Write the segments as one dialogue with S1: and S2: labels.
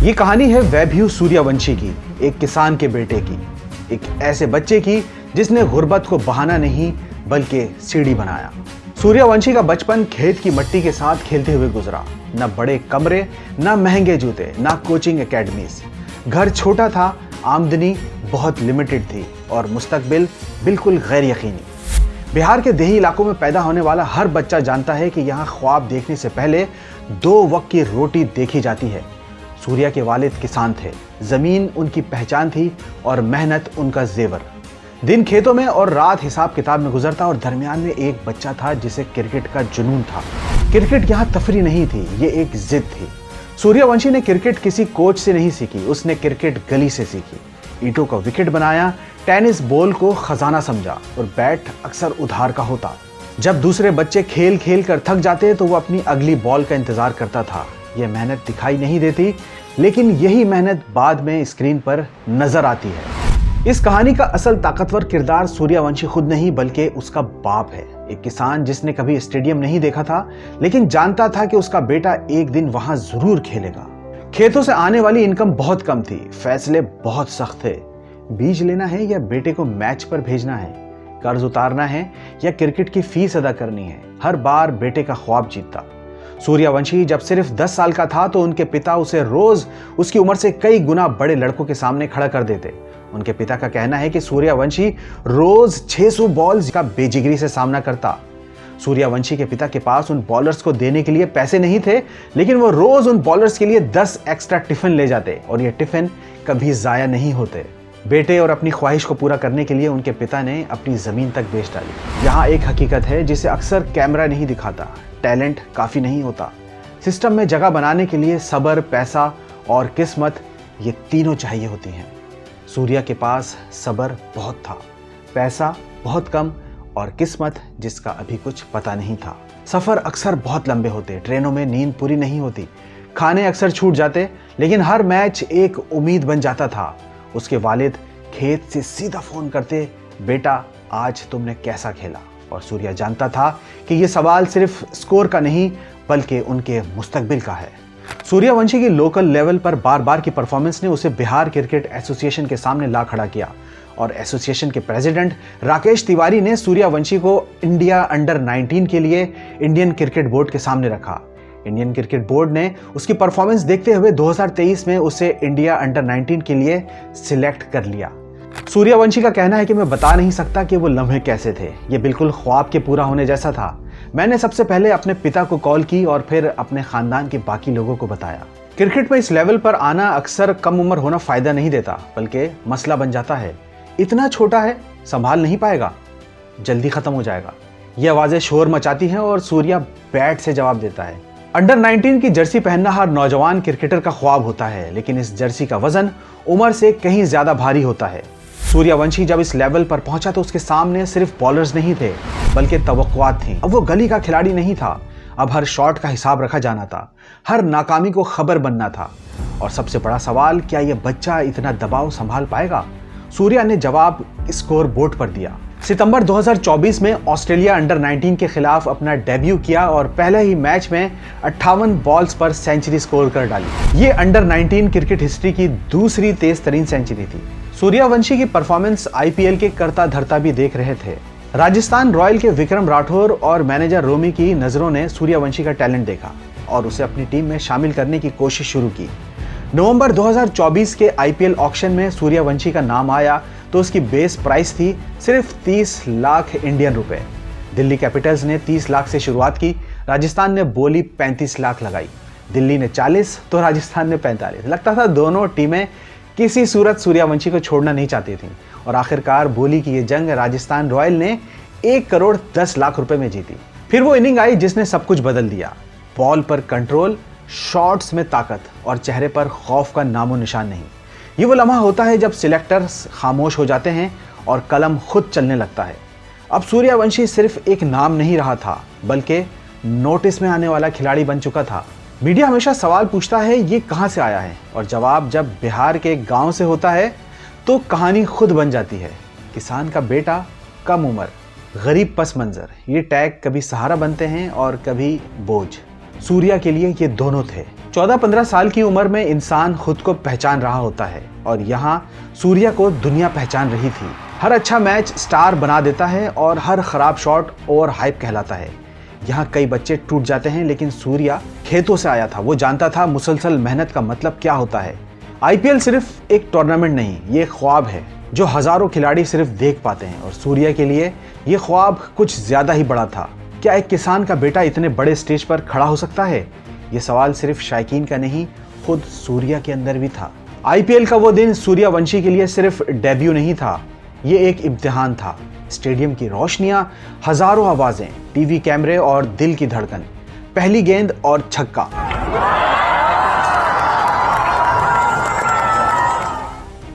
S1: ये कहानी है वैभव सूर्यवंशी की, एक किसान के बेटे की, एक ऐसे बच्चे की जिसने गुर्बत को बहाना नहीं बल्कि सीढ़ी बनाया। सूर्यवंशी का बचपन खेत की मिट्टी के साथ खेलते हुए गुजरा। न बड़े कमरे, न महंगे जूते, न कोचिंग एकेडमीज। घर छोटा था, आमदनी बहुत लिमिटेड थी और मुस्तकबिल बिल्कुल गैर यकीनी। बिहार के देही इलाकों में पैदा होने वाला हर बच्चा जानता है कि यहाँ ख्वाब देखने से पहले 2 वक्त की रोटी देखी जाती है। सूर्या के वालिद किसान थे, जमीन उनकी पहचान थी और मेहनत उनका जेवर। दिन खेतों में और रात हिसाब किताब में गुजरता और दरमियान में एक बच्चा था जिसे क्रिकेट का जुनून था। क्रिकेट यहाँ तफरी नहीं थी, ये एक जिद थी। सूर्यवंशी ने क्रिकेट किसी कोच से नहीं सीखी, उसने क्रिकेट गली से सीखी। ईंटों का विकेट बनाया, टेनिस बॉल को खजाना समझा और बैट अक्सर उधार का होता। जब दूसरे बच्चे खेल खेल कर थक जाते तो वो अपनी अगली बॉल का इंतजार करता था। यह मेहनत दिखाई नहीं देती, लेकिन यही मेहनत बाद में स्क्रीन पर नजर आती है। इस कहानी का असल ताकतवर किरदार सूर्यवंशी खुद नहीं बल्कि उसका बाप है। एक किसान जिसने कभी स्टेडियम नहीं देखा था, लेकिन जानता था कि उसका बेटा एक दिन वहां जरूर खेलेगा। खेतों से आने वाली इनकम बहुत कम थी, फैसले बहुत सख्त थे। बीज लेना है या बेटे को मैच पर भेजना है, कर्ज उतारना है या क्रिकेट की फीस अदा करनी है। हर बार बेटे का ख्वाब जीतता। सूर्यवंशी जब सिर्फ 10 साल का था तो उनके पिता उसे रोज उसकी उम्र से कई गुना बड़े लड़कों के सामने खड़ा कर देते। उनके पिता का कहना है कि सूर्यवंशी रोज 600 बॉल्स का बेजिगरी से सामना करता। सूर्यवंशी के पिता के पास उन बॉलर्स को देने के लिए पैसे नहीं थे, लेकिन वो रोज उन बॉलर्स के लिए 10 एक्स्ट्रा टिफिन ले जाते और ये टिफिन कभी जाया नहीं होते। बेटे और अपनी ख्वाहिश को पूरा करने के लिए उनके पिता ने अपनी जमीन तक बेच डाली। यहाँ एक हकीकत है जिसे अक्सर कैमरा नहीं दिखाता। टैलेंट काफी नहीं होता। सिस्टम में जगह बनाने के लिए सब्र, पैसा और किस्मत, ये तीनों चाहिए होती हैं। सूर्या के पास सब्र बहुत था, पैसा बहुत कम और किस्मत जिसका अभी कुछ पता नहीं था। सफर अक्सर बहुत लंबे होते, ट्रेनों में नींद पूरी नहीं होती, खाने अक्सर छूट जाते, लेकिन हर मैच एक उम्मीद बन जाता था। उसके वालिद खेत से सीधा फोन करते, बेटा आज तुमने कैसा खेला? और सूर्या जानता था कि यह सवाल सिर्फ स्कोर का नहीं बल्कि उनके मुस्तकबिल का है। सूर्यवंशी की लोकल लेवल पर बार बार की परफॉर्मेंस ने उसे बिहार क्रिकेट एसोसिएशन के सामने ला खड़ा किया और एसोसिएशन के प्रेसिडेंट राकेश तिवारी ने सूर्यवंशी को इंडिया अंडर 19 के लिए इंडियन क्रिकेट बोर्ड के सामने रखा। इंडियन क्रिकेट बोर्ड ने उसकी परफॉर्मेंस देखते हुए 2023 में उसे इंडिया अंडर 19 के लिए सिलेक्ट कर लिया। सूर्यवंशी का कहना है कि मैं बता नहीं सकता कि वो लम्हे कैसे थे। ये बिल्कुल ख्वाब के पूरा होने जैसा था। मैंने सबसे पहले अपने पिता को कॉल की और फिर अपने खानदान के बाकी लोगों को बताया। क्रिकेट में इस लेवल पर आना अक्सर कम उम्र होना फायदा नहीं देता बल्कि मसला बन जाता है। इतना छोटा है, संभाल नहीं पाएगा, जल्दी खत्म हो जाएगा। ये आवाजें शोर मचाती हैं और सूर्या बैट से जवाब देता है। अंडर 19 की जर्सी पहनना हर नौजवान क्रिकेटर का ख्वाब होता है, लेकिन इस जर्सी का वजन उम्र से कहीं ज्यादा भारी होता है। सूर्यवंशी जब इस लेवल पर पहुंचा तो उसके सामने सिर्फ बॉलर्स नहीं थे बल्कि तवक्कुआत थी। अब वो गली का खिलाड़ी नहीं था, अब हर शॉट का हिसाब रखा जाना था, हर नाकामी को खबर बनना था। और सबसे बड़ा सवाल, क्या यह बच्चा इतना दबाव संभाल पाएगा? सूर्या ने जवाब स्कोर बोर्ड पर दिया। सितंबर 2024 में ऑस्ट्रेलिया अंडर 19 के खिलाफ अपना डेब्यू किया और पहले ही मैच में 58 बॉल्स पर सेंचुरी स्कोर कर डाली। ये अंडर 19 क्रिकेट हिस्ट्री की दूसरी तेज तरीन सेंचुरी थी। सूर्यवंशी की परफॉर्मेंस आईपीएल के करता धरता भी देख रहे थे। राजस्थान रॉयल के विक्रम राठौर और मैनेजर रोमी की नजरों ने सूर्यवंशी का टैलेंट देखा और उसे अपनी टीम में शामिल करने की कोशिश शुरू की। नवंबर 2024 के आईपीएल ऑक्शन में सूर्यवंशी का नाम आया तो उसकी बेस प्राइस थी सिर्फ 30 लाख इंडियन रुपए। दिल्ली कैपिटल्स ने 30 लाख से शुरुआत की, राजस्थान ने बोली 35 लाख लगाई। दिल्ली ने 40 तो राजस्थान ने 45। लगता था दोनों टीमें किसी सूरत सूर्यवंशी को छोड़ना नहीं चाहती थीं और आखिरकार बोली की ये जंग राजस्थान रॉयल ने 1 करोड़ 10 लाख रुपए में जीती। फिर वो इनिंग आई जिसने सब कुछ बदल दिया। बॉल पर कंट्रोल, शॉट्स में ताकत और चेहरे पर खौफ का नामो निशान नहीं। ये वो लम्हा होता है जब सिलेक्टर्स खामोश हो जाते हैं और कलम खुद चलने लगता है। अब सूर्यवंशी सिर्फ एक नाम नहीं रहा था बल्कि नोटिस में आने वाला खिलाड़ी बन चुका था। मीडिया हमेशा सवाल पूछता है ये कहाँ से आया है, और जवाब जब बिहार के गांव से होता है तो कहानी खुद बन जाती है। किसान का बेटा, कम उम्र, गरीब पस मंजर, ये टैग कभी सहारा बनते हैं और कभी बोझ। सूर्या के लिए ये दोनों थे। 14-15 साल की उम्र में इंसान खुद को पहचान रहा होता है और यहाँ सूर्या को दुनिया पहचान रही थी। हर अच्छा मैच स्टार बना देता है और हर खराब शॉट ओवर हाइप कहलाता है। यहाँ कई बच्चे टूट जाते हैं, लेकिन सूर्या खेतों से आया था। वो जानता था मुसलसल मेहनत का मतलब क्या होता है। आईपीएल सिर्फ एक टूर्नामेंट नहीं, ये एक ख्वाब है जो हजारों खिलाड़ी सिर्फ देख पाते हैं, और सूर्या के लिए ये ख्वाब कुछ ज्यादा ही बड़ा था। क्या एक किसान का बेटा इतने बड़े स्टेज पर खड़ा हो सकता है? ये सवाल सिर्फ शायकीन का नहीं, खुद सूर्या के अंदर भी था। आईपीएल का वो दिन सूर्यवंशी के लिए सिर्फ डेब्यू नहीं था, ये एक इम्तिहान था। स्टेडियम की रोशनियां, हजारों आवाजें, टीवी कैमरे और दिल की धड़कन, पहली गेंद और छक्का।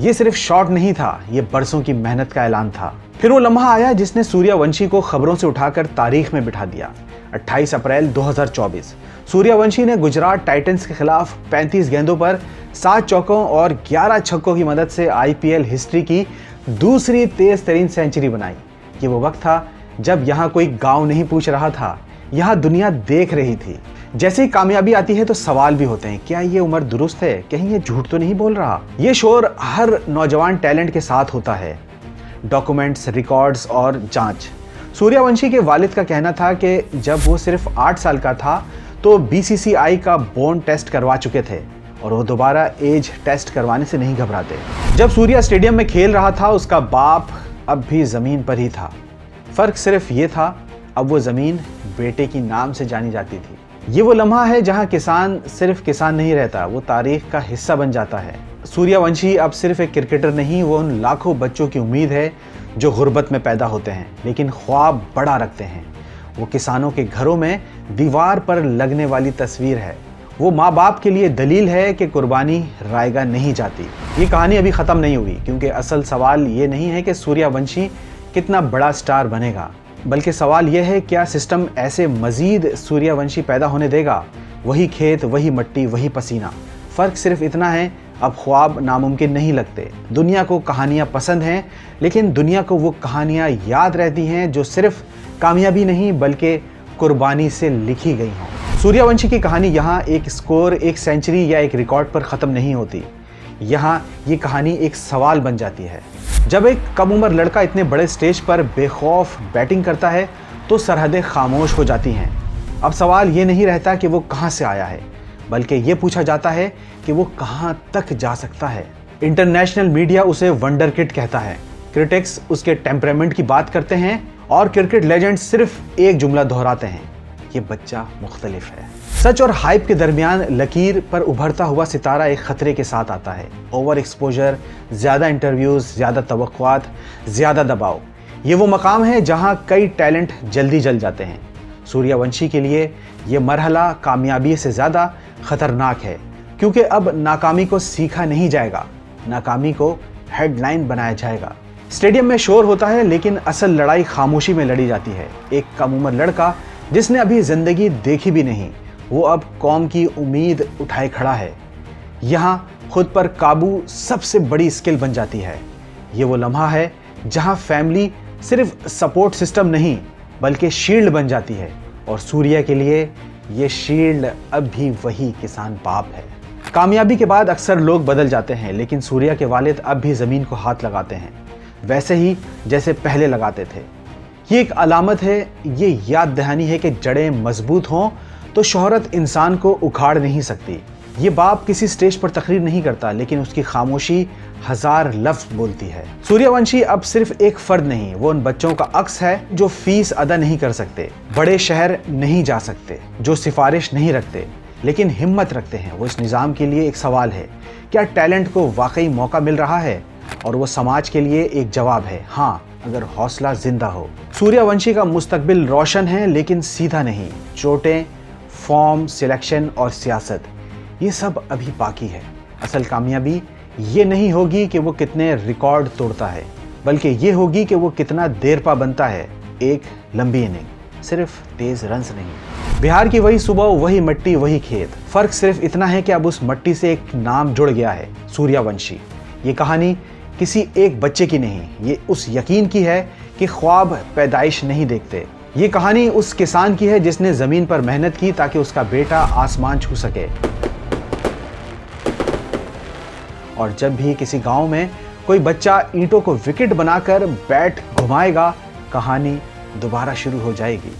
S1: ये सिर्फ शॉट नहीं था, ये बरसों की मेहनत का ऐलान था। फिर वो लम्हा आया जिसने सूर्यवंशी को खबरों से उठाकर तारीख में बिठा दिया। 28 अप्रैल 2024 सूर्यवंशी ने गुजरात टाइटंस के खिलाफ 35 गेंदों पर 7 चौकों और 11 छक्कों की मदद से आईपीएल हिस्ट्री की दूसरी तेज तरीन सेंचुरी बनाई। ये वो वक्त था जब यहाँ कोई गांव नहीं पूछ रहा था, यहाँ दुनिया देख रही थी। जैसे ही कामयाबी आती है तो सवाल भी होते हैं, क्या ये उम्र दुरुस्त है? कहीं ये झूठ तो नहीं बोल रहा? ये शोर हर नौजवान टैलेंट के साथ होता है। डॉक्यूमेंट्स, रिकॉर्ड्स और जांच। सूर्यवंशी के वालिद का कहना था कि जब वो सिर्फ 8 साल का था तो बीसीसीआई का बोन टेस्ट करवा चुके थे और वो दोबारा एज टेस्ट करवाने से नहीं घबराते। जब सूर्या स्टेडियम में खेल रहा था, उसका बाप अब भी जमीन पर ही था। फर्क सिर्फ ये था, अब वो जमीन बेटे की नाम से जानी जाती थी। ये वो लम्हा है जहां किसान सिर्फ किसान नहीं रहता, वो तारीख का हिस्सा बन जाता है। सूर्यवंशी अब सिर्फ एक क्रिकेटर नहीं, वो उन लाखों बच्चों की उम्मीद है जो गुर्बत में पैदा होते हैं लेकिन ख्वाब बड़ा रखते हैं। वो किसानों के घरों में दीवार पर लगने वाली तस्वीर है। वो माँ बाप के लिए दलील है कि कुर्बानी रायगा नहीं जाती। ये कहानी अभी ख़त्म नहीं हुई, क्योंकि असल सवाल ये नहीं है कि सूर्यवंशी कितना बड़ा स्टार बनेगा, बल्कि सवाल यह है क्या सिस्टम ऐसे मजीद सूर्यवंशी पैदा होने देगा? वही खेत, वही मिट्टी, वही पसीना। फ़र्क सिर्फ इतना है, अब ख्वाब नामुमकिन नहीं लगते। दुनिया को कहानियाँ पसंद हैं, लेकिन दुनिया को वो कहानियाँ याद रहती हैं जो सिर्फ कामयाबी नहीं बल्कि कुर्बानी से लिखी गई हों। सूर्यवंशी की कहानी यहाँ एक स्कोर, एक सेंचुरी या एक रिकॉर्ड पर ख़त्म नहीं होती। यहाँ ये कहानी एक सवाल बन जाती है। जब एक कम उम्र लड़का इतने बड़े स्टेज पर बेखौफ बैटिंग करता है तो सरहदें खामोश हो जाती हैं। अब सवाल ये नहीं रहता कि वो कहाँ से आया है, बल्कि ये पूछा जाता है कि वो कहाँ तक जा सकता है। इंटरनेशनल मीडिया उसे वंडर किड कहता है, क्रिटिक्स उसके टेम्परामेंट की बात करते हैं और क्रिकेट लेजेंड्स सिर्फ एक जुमला दोहराते हैं, ये बच्चा मुख्तलिफ है। सच और हाइप के दरमियान लकीर पर उभरता हुआ सितारा एक खतरे के साथ आता है। ओवर एक्सपोजर, ज़्यादा इंटरव्यूज़, ज़्यादा तवक्कुआत, ज़्यादा दबाव। ये वो मकाम है जहां कई टैलेंट जल्दी जल जाते हैं। सूर्यवंशी के लिए ये मरहला कामयाबी से ज़्यादा ख़तरनाक है, क्योंकि अब नाकामी को सीखा नहीं जाएगा, नाकामी को हेडलाइन बनाया जाएगा। स्टेडियम में शोर होता है, लेकिन असल लड़ाई खामोशी में लड़ी जाती है। एक कम उम्र लड़का जिसने अभी ज़िंदगी देखी भी नहीं, वो अब कौम की उम्मीद उठाए खड़ा है। यहाँ खुद पर काबू सबसे बड़ी स्किल बन जाती है। ये वो लम्हा है जहाँ फैमिली सिर्फ सपोर्ट सिस्टम नहीं बल्कि शील्ड बन जाती है, और सूर्या के लिए ये शील्ड अब भी वही किसान बाप है। कामयाबी के बाद अक्सर लोग बदल जाते हैं, लेकिन सूर्या के वालिद अब भी ज़मीन को हाथ लगाते हैं, वैसे ही जैसे पहले लगाते थे। ये एक अलामत है, ये याद दहानी है कि जड़ें मजबूत हों तो शोहरत इंसान को उखाड़ नहीं सकती। ये बाप किसी स्टेज पर तकरीर नहीं करता, लेकिन उसकी खामोशी हजार लफ्ज बोलती है। सूर्यवंशी अब सिर्फ एक फर्द नहीं, वो उन बच्चों का अक्स है जो फीस अदा नहीं कर सकते, बड़े शहर नहीं जा सकते, जो सिफारिश नहीं रखते लेकिन हिम्मत रखते हैं। वो इस निज़ाम के लिए एक सवाल है, क्या टैलेंट को वाकई मौका मिल रहा है? और वो समाज के लिए एक जवाब है, हाँ, अगर हौसला जिंदा हो। सूर्यवंशी का मुस्तकबिल रोशन है, लेकिन सीधा नहीं। चोटें, फॉर्म, सिलेक्शन और सियासत, ये सब अभी बाकी है। असल कामयाबी ये नहीं होगी कि वो कितने रिकॉर्ड तोड़ता है, बल्कि ये होगी कि वो कितना देर पा बनता है एक लंबी इनिंग, सिर्फ तेज रन्स नहीं। बिहार की वही सुबह, वही मिट्टी, वही खेत। फर्क सिर्फ इतना है कि अब उस मिट्टी से एक नाम जुड़ गया है, सूर्यवंशी। ये कहानी किसी एक बच्चे की नहीं, ये उस यकीन की है कि ख्वाब पैदाइश नहीं देखते। ये कहानी उस किसान की है जिसने ज़मीन पर मेहनत की ताकि उसका बेटा आसमान छू सके। और जब भी किसी गांव में कोई बच्चा ईंटों को विकेट बनाकर बैट घुमाएगा, कहानी दोबारा शुरू हो जाएगी।